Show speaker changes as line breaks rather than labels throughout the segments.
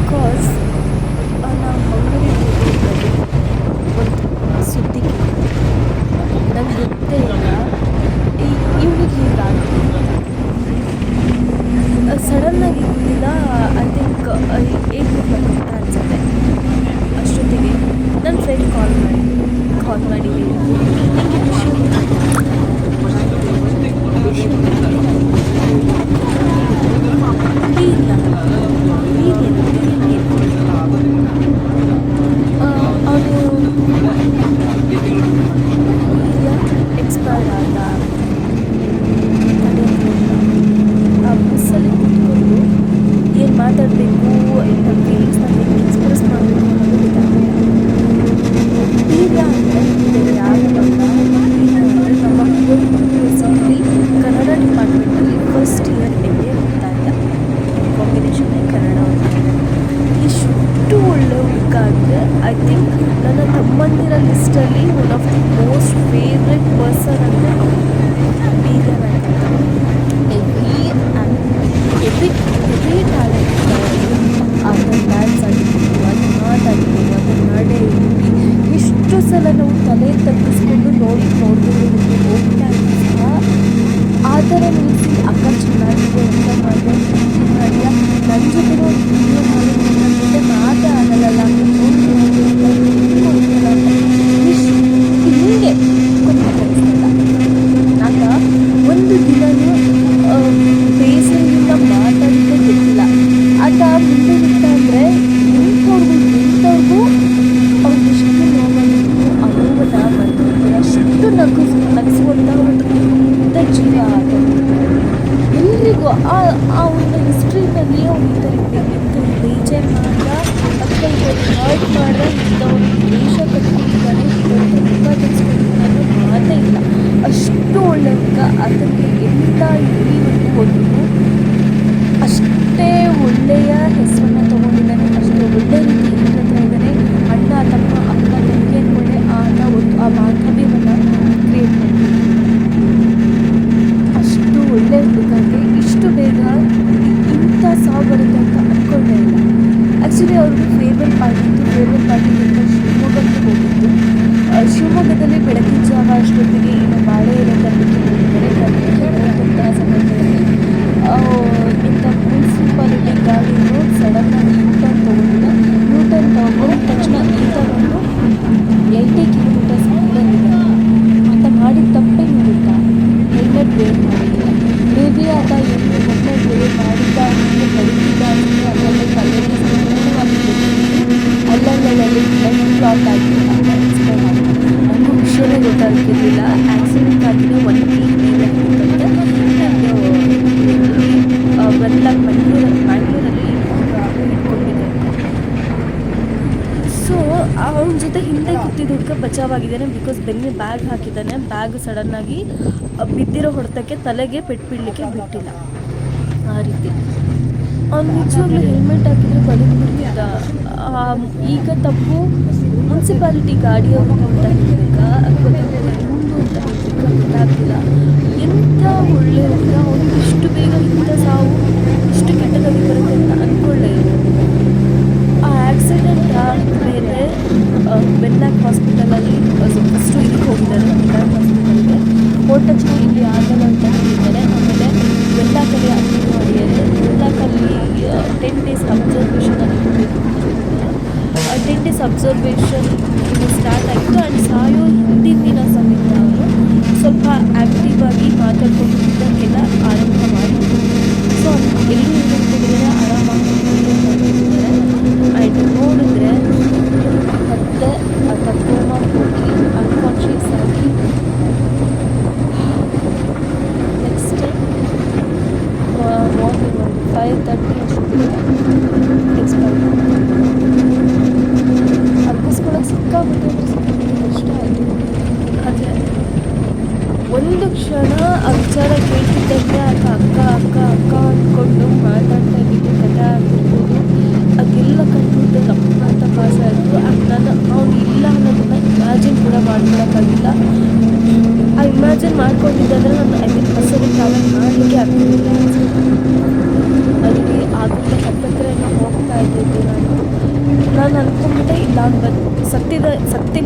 Because ನಾವು ಮಂಗಳೂರಿಗೆ ಹೋಗಿದ್ದಲ್ಲಿ ಒಂದು ಸುದ್ದಿ ಕೇಳಿದೆ. ನಂಗೆ ಗೊತ್ತೇ ಇಲ್ಲ ಇವಳಿಗೆ ಹೀಗಾಗಿದೆ. ಸಡನ್ನಾಗಿ ಗೊತ್ತಿಲ್ಲ. ಐ ಥಿಂಕ್ 8 ಅಂತ ಅನಿಸುತ್ತೆ. ಅಷ್ಟೊತ್ತಿಗೆ ನನ್ನ ಫ್ರೆಂಡ್ ಕಾಲ್ ಮಾಡಿ ಹೇಳಿದ್ರು, ನಿಮಗೆ ವಿಷಯ ಎಕ್ಸ್ಪೈರ್ಡ್ ಆದ ಆ ಬಸ್ಸಲ್ಲಿ ಕೂತ್ಕೊಂಡು ಏನು ಮಾತಾಡಬೇಕು, ನಮ್ಮ ಫೀಲಿಂಗ್ಸ್ನ ಹೇಗೆ ಎಕ್ಸ್ಪ್ರೆಸ್ ಮಾಡಬೇಕು ಅನ್ನೋದು ಗೊತ್ತಾಗಲಿಲ್ಲ. ಈಗ ಅಂದರೆ ಯಾವಾಗ ನಮ್ಮ ಯೂನಿವರ್ಸಿಟಿಲಿ ಕನ್ನಡ ಡಿಪಾರ್ಟ್ಮೆಂಟಲ್ಲಿ ಫಸ್ಟ್ ಇಯರ್ MA ಓದ್ತಾ ಇದ್ದ. ಕಾಂಬಿನೇಷನ್ ಕನ್ನಡ ಇಷ್ಟು ಒಳ್ಳೆ ಹುಡುಗ ಅಂದರೆ ಐ ಥಿಂಕ್ ನನ್ನ ತಮ್ಮಂದಿರ ಲಿಸ್ಟಲ್ಲಿ one of the most favourite person ಅಂದರೆ ಅವನು. ಬೀಗರ್ ಅಂತ ಎವ್ರಿ ಟ್ಯಾಲೆಂಟ್ ಅದನ್ನು ಡ್ಯಾನ್ಸ್ ಆಗಿರ್ಬೋದು, ಅದು ಮಾತಾಡಿರ್ಬೋದು, ಅದನ್ನು ನಡೆ ಹುಡುಗಿ ಎಷ್ಟು ಸಲ ನಾವು ತಲೆ ತಪ್ಪಿಸ್ಕೊಂಡು ನೋಡ್ಕೊಂಡು ಹೋಗ್ತಾ ಇದ್ದೀವಿ. ಆ ಥರ ನಿಲ್ಲಿಸಿ ಅಕ್ಕ ಚೆನ್ನಾಗಿದೆ ಅಂತ ಮಾಡಿದ ನನ್ನ ಜೊತೆ ವಿಡಿಯೋ ಮಾಡಿ ನನ್ನ ಜೊತೆ ಮಾತೇ ಆಗಲ್ಲ ಹಿಂಗೆ ಗೊತ್ತಾಗ್ತಿಲ್ಲ. ಆಗ ಒಂದು ದಿನವೂ ಬೇಸರದಿಂದ ಮಾತಾಡಿದ್ರೆ ಗೊತ್ತಿಲ್ಲ. ಆತ ಮುಂದೆ ಬಿಟ್ಟ ಅಂದರೆ ಇಂಥವ್ರಿಗೂ ಅವ್ರಿಗೆಷ್ಟು ನೋವಾಗಿತ್ತು, ಅನುಭವ ಬಂದಿತ್ತು. ಅಷ್ಟು ನಗಿಸುವಂಥ ಒಂದು ಇಂಥ ಜೀವ ಆತ. ಎಲ್ರಿಗೂ ಆ ಒಂದು ಹಿಸ್ಟ್ರಿನಲ್ಲಿ ಅವ್ನು ಇಂಥ ಬೇಜಾರು ಮಾಡ್ದ ಅಥವಾ ಹರ್ಟ್ ಮಾಡ್ದ, ಇಂಥ ಒಂದು ದೇಶ ಕಟ್ಕೊಂಡಿದ್ದಾನೆ, ಮುಖ ತೆಗೆಸ್ಕೊಂಡಿದ್ದಾನೆ ಮಾತೇ ಇಲ್ಲ. ಅಷ್ಟು ಒಳ್ಳೆ ಹುಡುಗ. ಅದಕ್ಕೆ ಎಲ್ಲ ಇಲ್ಲಿವರೆಗೂ ಹೋದ್ರು ಅಷ್ಟೇ ಒಳ್ಳೆಯ ಹೆಸರನ್ನು ತೊಗೊಂಡಿದ್ದಾನೆ. ಅಷ್ಟೇ ಒಳ್ಳೆ ರೀತಿ ಹೇಳ್ತಾ ಇದ್ದಾನೆ. ಅಣ್ಣ ತಮ್ಮ ಅಕ್ಕ ತಂಗಿ ಅಂದ್ಕೊಂಡೆ ಆ ಬಾಂಧವ್ಯವನ್ನು ಕ್ರಿಯೇಟ್ ಮಾಡ್ತಾರೆ. ಅಷ್ಟು ಒಳ್ಳೆ ಹುಡುಗಕ್ಕೆ ಇಷ್ಟು ಬೇಗ ಇಂಥ ಸಾವು ಬರುತ್ತೆ ಅಂತ ಅಂದ್ಕೊಂಡೇ ಇಲ್ಲ. ಆ್ಯಕ್ಚುಲಿ ಅವ್ರಿಗೆ ಫೇರ್ವೆಲ್ ಪಾರ್ಟಿ ಅಂತ ಶಿವಮೊಗ್ಗಕ್ಕೆ ಹೋಗಿದ್ದು. ಶಿವಮೊಗ್ಗದಲ್ಲಿ ಬೆಳಗಿನ ಜಾವ ಅಷ್ಟೊತ್ತಿಗೆ ಇನ್ನು ಬಾಳೆ ಎಲೆ ತರಲಿಕ್ಕೆ ಹೋಗಿದ್ದಾರೆ. ಅಂತ ಸಮಯದಲ್ಲಿ ಇಂಥ ಮುನ್ಸಿಪಾಲಿಟಿ ಗಾಡಿಯನ್ನು ಸಡನ್ನಾಗಿ ಯೂಟರ್ನ್ ತಗೊಂಡು ತಕ್ಷಣ ಈತ ಒಂದು 80 ಕಿಲೋಮೀಟರ್ಸ್ ಸ್ಪೀಡಲ್ಲಿದೆ. ಆತ ಮಾಡಿದ ತಪ್ಪೇನು ಗೊತ್ತಾ? ಹೆಲ್ಮೆಟ್ ವೇರ್ ಮಾಡಿಲ್ಲ. ಮೇಬಿ ಆತ ಹೆಲ್ಮೆಟ್ ವೇರ್ ಮಾಡಿದ್ದ ಬದುಕಿದ್ದ ಅಂದರೆ ಅದರಲ್ಲಿ ಕಲ್ಲಲ್ಲಿ ಸಂಪೂರ್ಣವಾಗಿ ಅಲ್ಲಲ್ಲಿ ಬ್ಲಡ್ ಕ್ಲಾಟ್ ಆಗಿಲ್ಲ ಅಂತ ಎಕ್ಸ್ಪ್ಲೇನ್ ಮಾಡ್ತಾರೆ. ನನಗೂ ವಿಷಯನೇ ಗೊತ್ತಾಗ್ತಿರ್ಲಿಲ್ಲ. ಆ್ಯಕ್ಸಿಡೆಂಟ್ ಆಗಿರೋ 1 ವೀಕ್ ಮೇಲೆ ಆಗಿತ್ತಂತೆ. ಬ್ಯಾಂಗ್ಳೂರಲ್ಲಿ ಇಟ್ಕೊಂಡಿದ್ದಂತೆ. ಸೊ ಅವನ ಜೊತೆ ಹಿಂದೆ ಕೂತಿದ್ದ ಹುಡುಗ ಬಚಾವಾಗಿದ್ದಾನೆ. ಬಿಕಾಸ್ ಬೆನ್ನಿಗೆ ಬ್ಯಾಗ್ ಹಾಕಿದ್ದಾನೆ. ಬ್ಯಾಗ್ ಸಡನ್ನಾಗಿ ಬಿದ್ದಿರೋ ಹೊಡೆತಕ್ಕೆ ತಲೆಗೆ ಪೆಟ್ಟು ಬೀಳಲಿಕ್ಕೆ ಬಿಟ್ಟಿಲ್ಲ. ಆ ರೀತಿ ಅವ್ನು ನಿಜವಾಗ್ಲೂ ಹೆಲ್ಮೆಟ್ ಹಾಕಿದ್ರೆ ಬದುಕ್ಬಿಡ್ತಿದ್ದ. ಈಗ ತಪ್ಪು ಮುನ್ಸಿಪಾಲಿಟಿ ಗಾಡಿಯವರು ಅಂತ ಹೇಳಬೇಕಾ ಅಥವಾ ಮುಂದು ಅಂತ ಹೇಳಬೇಕಾ ಗೊತ್ತಾಗ್ತಿಲ್ಲ. ಎಂಥ ಒಳ್ಳೆ ಹುಡುಗ. ಅವ್ನಿಗೆ ಇಷ್ಟು ಬೇಗ ಇಂಥ ಸಾವು ಇಷ್ಟು ಕೆಟ್ಟದಾಗಿ ಬರುತ್ತೆ ಅಂತ ಅಂದ್ಕೊಳ್ಳೇ ಇಲ್ಲ. ಆ ಆ್ಯಕ್ಸಿಡೆಂಟ್ ಆದಮೇಲೆ ಬೆನ್ನಾಕ್ ಹಾಸ್ಪಿಟಲಲ್ಲಿ ಫಸ್ಟು ಇದಕ್ಕೆ ಹೋಗಿದ್ದಾರೆ. ಬೆನ್ನಾಕ್ ಹಾಸ್ಪಿಟಲ್ಗೆ ಹೋದ ತಕ್ಷಣ ಇಲ್ಲಿ ಆಗಲ್ಲ ಅಂತ ಹೇಳಿದ್ದಾರೆ. ಆಮೇಲೆ ಬೆನ್ನಾಕಲ್ಲಿ ಅಡ್ಮಿಟ್ ಮಾಡಿದ್ದಾರೆ. ಬೆನ್ನಾಕಲ್ಲಿ 10 days ಅಬ್ಸರ್ವೇಷನಲ್ಲಿ ಇರಬೇಕು ಅಂತ ಹೇಳಿದ್ದಾರೆ. 10 days ಅಬ್ಸರ್ವೇಷನ್ ಸ್ಟಾರ್ಟ್ ಆಯಿತು. ಆ್ಯಂಡ್ ಸಾಯೋ ಹಿಂದಿನ ದಿನ ಸಮೇತ ಅವರು ಸ್ವಲ್ಪ ಆ್ಯಕ್ಟಿವ್ ಆಗಿ ಮಾತಾಡ್ಕೊಂಡು ಇದಕ್ಕೆಲ್ಲ ಆರಂಭ ಮಾಡಿದ್ರು. ಸೊ ಎಲ್ಲೂ ಹೇಳ್ಕೊಂಡಿದ್ದಾರೆ, ಆರಾಮಾಗಿ ಹೇಳ್ಕೊಂಡಿದ್ದಾರೆ. ಆ್ಯಂಡ್ ನೋಡಿದ್ರೆ ಮತ್ತೆ ಆತ ಕೋಮಾ ಹೋಗಿ ಅನ್ಕಾನ್ಷಿಯಸ್ ಆಗಿ ನೆಕ್ಸ್ಟ್ ಮಾರ್ನಿಂಗ್ ಒಂದು 5:30 ಅಷ್ಟೊತ್ತಿಗೆ ಎಕ್ಸ್ಪೈರ್ ಅರ್ಪಿಸ್ಕೊಳ್ಳೋಕೆ ಸಿಕ್ಕಾಗುತ್ತೆ ಕಷ್ಟ ಆಯಿತು. ಆದರೆ ಒಂದು ಕ್ಷಣ ಆ ವಿಚಾರ ಕೇಳ್ತಿದ್ದಂಗೆ ಅಕ್ಕ ಅಂದ್ಕೊಂಡು ಮಾತಾಡ್ತಾ ಇದ್ದಿದ್ದು ಕಥೆ ಆಗಿರ್ಬೋದು. ಅದೆಲ್ಲ ಕಣ್ಣುಂಟು ರಪ್ಪ ಪಾಸ್ ಆಯಿತು. ಅವ್ನು ಇಲ್ಲ ಅನ್ನೋದನ್ನ ಇಮ್ಯಾಜಿನ್ ಕೂಡ ಮಾಡ್ಕೊಳಕ್ಕಾಗಿಲ್ಲ. ಆ ಇಮ್ಯಾಜಿನ್ ಮಾಡ್ಕೊಂಡಿದ್ದಂದರೆ ನಾನು ಬಸ್ಸಲ್ಲಿ ಟ್ರಾವೆಲ್ ಮಾಡಲಿಕ್ಕೆ ಆಗ್ತಿರಲಿಲ್ಲ. ನನಗೆ ಆಗುತ್ತೆ ಹತ್ತತ್ರ ಹೋಗ್ತಾ ಇದ್ದಿದ್ದು ನಾನು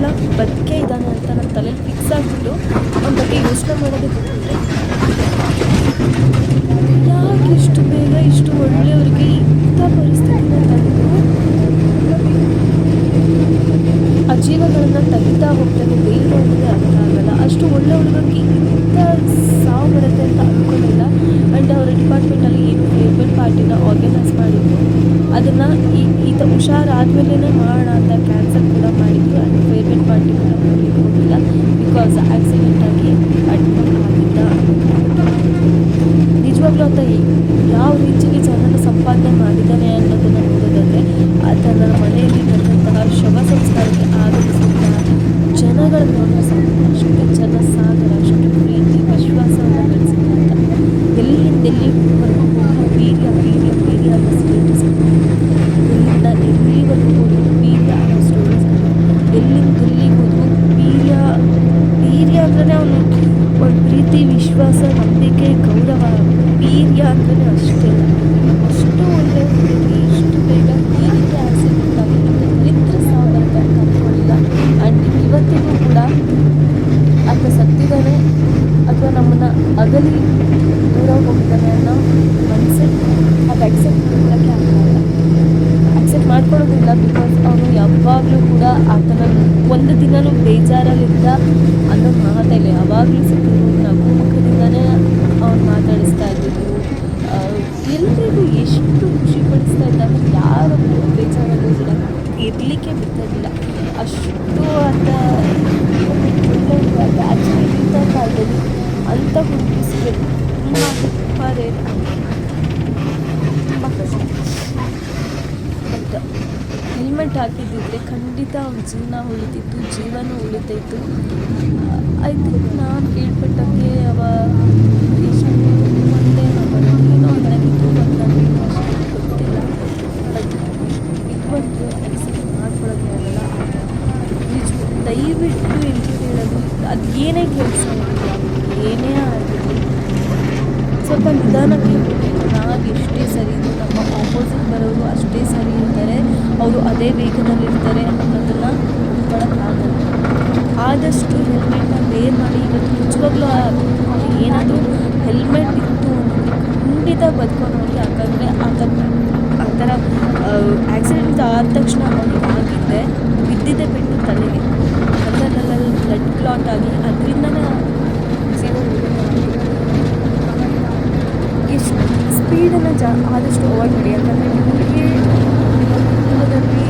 ಇಲ್ಲ ಬದುಕೇ ಇದ್ದಾನೆ ಅಂತ ನನ್ನ ತಲೆಯಲ್ಲಿ ಫಿಕ್ಸ್ ಆಗಿಬಿಟ್ಟು ಅವನ ಬಗ್ಗೆ ಯೋಚನೆ ಮಾಡೋದೇ ಬಿಟ್ಬಿಟ್ಟೆ. ಯಾಕೆ ಇಷ್ಟು ಬೇಗ ಇಷ್ಟು ಒಳ್ಳೆಯವ್ರಿಗೆ ಇಂಥ ಪರಿಸ್ಥಿತಿನ ತಂದು ಆ ಜೀವನಗಳನ್ನು ತೆಗಿತಾ ಹೋಗ್ತಾನೆ ದೇವರು ಅನ್ನೋದೇ ಅರ್ಥ ಆಗಲ್ಲ. ಅಷ್ಟು ಒಳ್ಳೆ ಹುಡುಗಕ್ಕೆ ಇಂಥ ಸಾವು ಬರುತ್ತೆ ಅಂತ ಅಂದ್ಕೊಂಡಿಲ್ಲ. ಆ್ಯಂಡ್ ಅವರ ಡಿಪಾರ್ಟ್ಮೆಂಟಲ್ಲಿ ಏನು ಫೇರ್ವೆಲ್ ಪಾರ್ಟಿನ ಆರ್ಗನೈಸ್ ಮಾಡಿದ್ರು ಅದನ್ನು ಈತ ಹುಷಾರಾದ್ಮೇಲೆ ಮಾಡೋಣ ಅಂತ ಕ್ಯಾನ್ಸಲ್ ಕೂಡ ಮಾಡಿದ್ರು. ಆ್ಯಂಡ್ ಫೇರ್ವೆಲ್ ಪಾರ್ಟಿ ಕೂಡ ಮಾಡಲಿಕ್ಕೆ ಹೋಗಿಲ್ಲ ಬಿಕಾಸ್ ಆಕ್ಸಿಡೆಂಟ್ ಆಗಿ ಅಡ್ಮಿಟ್ ಆಗಿದ್ದ. ನಿಜವಾಗ್ಲೂ ಆತ ಯಾವ ರೀತಿಗೆ ಜನನ ಸಂಪಾದನೆ ಮಾಡಿದ್ದಾನೆ ಅನ್ನೋದನ್ನು ನೋಡೋದಾದರೆ ಆತನ ಮನೆಯಲ್ಲಿ ನಡೆದಂತಹ ಶವ ಸಂಸ್ಕಾರಕ್ಕೆ ಆಗಮಿಸಿದ ಜನಗಳನ್ನು ನೋಡಿದ್ರೆ ಅಷ್ಟು ಜನ ಸಾಗರ, ಅಷ್ಟು ಪ್ರೀತಿ ವಿಶ್ವಾಸವನ್ನು ಬೆಳೆಸಿದಂತ ಎಲ್ಲಿಂದೆಲ್ಲಿವರೆಗೂ ವೀರ್ಯ ವೀರ್ಯ ವೀರ್ಯ ಅನ್ನೋ ಸ್ಟೇಟಸ್, ಎಲ್ಲಿಂದ ಎಲ್ಲಿವರೆಗೂ ಹೋದ್ರು ವೀರ್ಯ ಅನ್ನೋ ಸ್ಟೋರೀಸ್, ಎಲ್ಲಿಂದೆಲ್ಲಿಗೆ ಹೋದ್ರು ವೀರ್ಯ ವೀರ್ಯ ಅಂದ್ರೆ ಅವನು ಒಂದು ಪ್ರೀತಿ ವಿಶ್ವಾಸ ನಂಬಿಕೆ ಗೌರವ, ವೀರ್ಯ ಅಂದ್ರೆ ಅಷ್ಟೇ. ಅಷ್ಟು ಒಳ್ಳೆ ಇಷ್ಟು ಬೇಗ ಈ ರೀತಿ ಆಕ್ಸಿಡೆಂಟ್ ಆಗಿ ದರಿದ್ರ ಸಾವು ಬರುತ್ತೆ ಅಂತ ಅಂದ್ಕೊಳ್ಳಿಲ್ಲ. ಆ್ಯಂಡ್ ಇವತ್ತಿಗೂ ಕೂಡ ಆತ ಸತ್ತಿದ್ದಾನೆ ಅಥವಾ ನಮ್ಮನ್ನು ಅಗಲಿ ದೂರ ಹೋಗಿದ್ದಾನೆ ಅನ್ನೋ ಮನಸ್ಸಲ್ಲಿ ಅದು ಅಕ್ಸೆಪ್ಟ್ ಮಾಡ್ಕೊಳ್ಳೋಕ್ಕೆ ಆಗಲ್ಲ. ಅಕ್ಸೆಪ್ಟ್ ಮಾಡ್ಕೊಳ್ಳೋದಿಲ್ಲ ಬಿಕಾಸ್ ಅವನು ಯಾವಾಗಲೂ ಕೂಡ ಆತನಲ್ಲಿ ಒಂದು ದಿನವೂ ಬೇಜಾರಲ್ಲಿದ್ದ ಅನ್ನೋ ಮಾತಿಲ್ಲ. ಯಾವಾಗಲೂ ಸಿಕ್ಕಿದ್ರು ನಗು ಮುಖದಿಂದನೇ ಅವ್ನು ಮಾತಾಡಿಸ್ತಾ ಇದ್ದಿದ್ದು. ಎಲ್ರಿಗೂ ಎಷ್ಟು ಖುಷಿ ಪಡಿಸ್ತಾ ಇದ್ದ ಅಂದರೆ ಯಾರು ಬೇಜಾರಲ್ಲಿಲ್ಲ, ಇರಲಿಕ್ಕೆ ಬಿಡ್ತಾಯಿದ್ದಿಲ್ಲ. ಅಷ್ಟು ಆತ ಒಳ್ಳೆ ಆ್ಯಕ್ಚುಲಿ ಇಂಥ ಕಾಲದಲ್ಲಿ ಅಂಥ ಹುಡುಗಿ ಸಿಗೋದು ತುಂಬ ರೇರ್, ತುಂಬ ಕಷ್ಟ. ಬಟ್ ಹೆಲ್ಮೆಟ್ ಹಾಕಿದ್ದಿದ್ರೆ ಖಂಡಿತ ಅವ್ನ ಜೀವನ ಉಳಿತಿತ್ತು, ಜೀವನ ಉಳಿತೈತು. ಐ ಥಿಂಕ್ ನಾನು ಕೇಳ್ಪಟ್ಟಂಗೆ ಅವ ಒಂದೇ ಏನೋ ನನಗಿತ್ತು ಮತ್ತು ನನಗೇನು ಅಷ್ಟು ಗೊತ್ತಿಲ್ಲ. ಬಟ್ ಇದುವರೆಗೂ ಆಕ್ಸೆಪ್ಟ್ ಮಾಡ್ಕೊಳ್ಳೋಕೆ ಆಗಲ್ಲ. ದಯವಿಟ್ಟು ಎಂಟು ಹೇಳೋದು ಅದು ಏನೇ ಕೆಲಸ ಏನೇ ಆಗಿರಲಿ ಸ್ವಲ್ಪ ನಿಧಾನಕ್ಕೆ ಹೋಗಬೇಕು. ನಾವು ಎಷ್ಟೇ ಸರಿ ಇದು ನಮ್ಮ ಆಪೋಸಿಟ್ ಬರೋರು ಅಷ್ಟೇ ಸರಿ ಇರ್ತಾರೆ, ಅವರು ಅದೇ ವೇಗದಲ್ಲಿರ್ತಾರೆ ಅನ್ನೋದನ್ನು ತಿಳ್ಕೊಳ್ಳೋಕ್ಕಾಗಲ್ಲ. ಆದಷ್ಟು ಹೆಲ್ಮೆಟ್ನ ವೇರ್ ಮಾಡಿ. ಇವತ್ತು ನಿಜವಾಗ್ಲೂ ಏನಾದರೂ ಹೆಲ್ಮೆಟ್ ಇತ್ತು ಖಂಡಿತ ಬದುಕೋನವ್ರಿಗೆ. ಯಾಕಂದರೆ ಆ ಥರ ಆ್ಯಕ್ಸಿಡೆಂಟ್ ಆದ ತಕ್ಷಣ ಅವ್ನಿಗೆ ಆಗಿದ್ದೆ ಬಿದ್ದಿದ್ದೆ ಪೆಟ್ಟು ತಲೆಗೆ, ಅಲ್ಲಲ್ಲಿ ಬ್ಲಡ್ ಕ್ಲಾಟ್ ಆಗಿ ಅದರಿಂದನೇ ಜೀವ ಎಷ್ಟು ಸ್ಪೀಡನ್ನು ಆದಷ್ಟು ಅವಾಯ್ಡ್ ಮಾಡಿ. ಯಾಕಂದರೆ ನಿಮಗೆ ಕುಟುಂಬದಲ್ಲಿ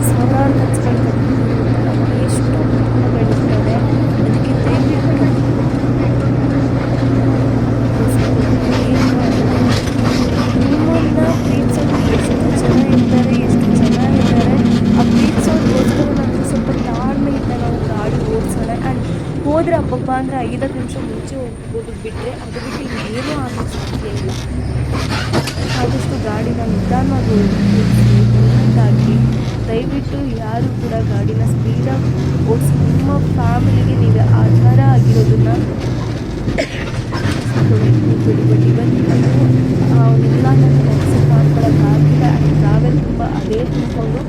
ಸಾವಿರಾರು ಖರ್ಚುಗಳು ಎಷ್ಟು ಕುಟುಂಬಗಳಿರ್ತವೆ. ಅದಕ್ಕೆ ದಯವಿಟ್ಟು ನಿಮ್ಮನ್ನು ಪ್ರೀತಿಸೋದು ಎಷ್ಟು ಜನ ಇದ್ದಾರೆ, ಆ ಪ್ರೀತಿಸೋದಕ್ಕೋಸ್ಕರ ನಾವು ಸ್ವಲ್ಪ ತಾಳ್ಮೆಯಿಂದ ನಾವು ಗಾಡಿ ಓಡಿಸೋಣ. ಆ್ಯಂಡ್ ಹೋದರೆ ಹಬ್ಬಬ್ಬ ಅಂದರೆ 5 ನಿಮಿಷ ಮುಂಚೆ ಹೋಗ್ಬೋದು ಬಿಟ್ಟರೆ ಅದು ಬಿಟ್ಟು ಇನ್ನೇನೂ ಆಗೋ ಸಾಧ್ಯ ಇಲ್ಲ. ಆದಷ್ಟು ಗಾಡಿನ ನಿಧಾನವಾಗಿ ಹಾಕಿ. ದಯವಿಟ್ಟು ಯಾರು ಕೂಡ ಗಾಡಿನ ಸ್ಪೀಡಾಗಿ ಓಡಿಸಿ ನಿಮ್ಮ ಫ್ಯಾಮಿಲಿಗೆ ನೀವು ಆಧಾರ ಆಗಿರೋದನ್ನು ಬಿಡಿ. ಬಟ್ ಇವತ್ತು ಅವನ್ನೆಲ್ಲ ನನಗೆ ಅಕ್ಸೆಪ್ಟ್ ಮಾಡ್ಕೊಳ್ಳೋಕ್ಕಾಗಿಲ್ಲ. ಆ್ಯಂಡ್ ಟ್ರಾವೆಲ್ ತುಂಬ ಅದೇ ತುಂಬಿಕೊಂಡು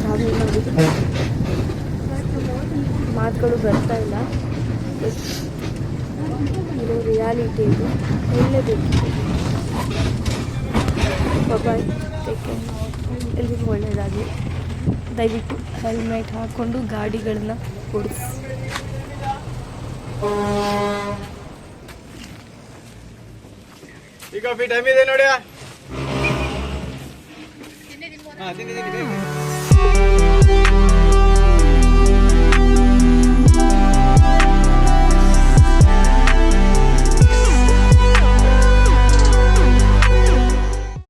ಟ್ರಾವೆಲ್ ಮಾಡೋದು ಮಾತುಗಳು ಬರ್ತಾ ಇಲ್ಲ. ಇರೋ ರಿಯಾಲಿಟಿ ಇದು ಹೇಳಲೇಬೇಕು. ಬಾಯ್, ಟೇಕ್ ಕೇರ್. ಎಲ್ರಿಗೂ ಒಳ್ಳೆಯದಾಗಲಿ. ದಯವಿಟ್ಟು ಹೆಲ್ಮೆಟ್ ಹಾಕ್ಕೊಂಡು ಗಾಡಿಗಳನ್ನ ಓಡಿಸಿ.
ಈಗ ಟೈಮ್ ಇದೆ ನೋಡಿ.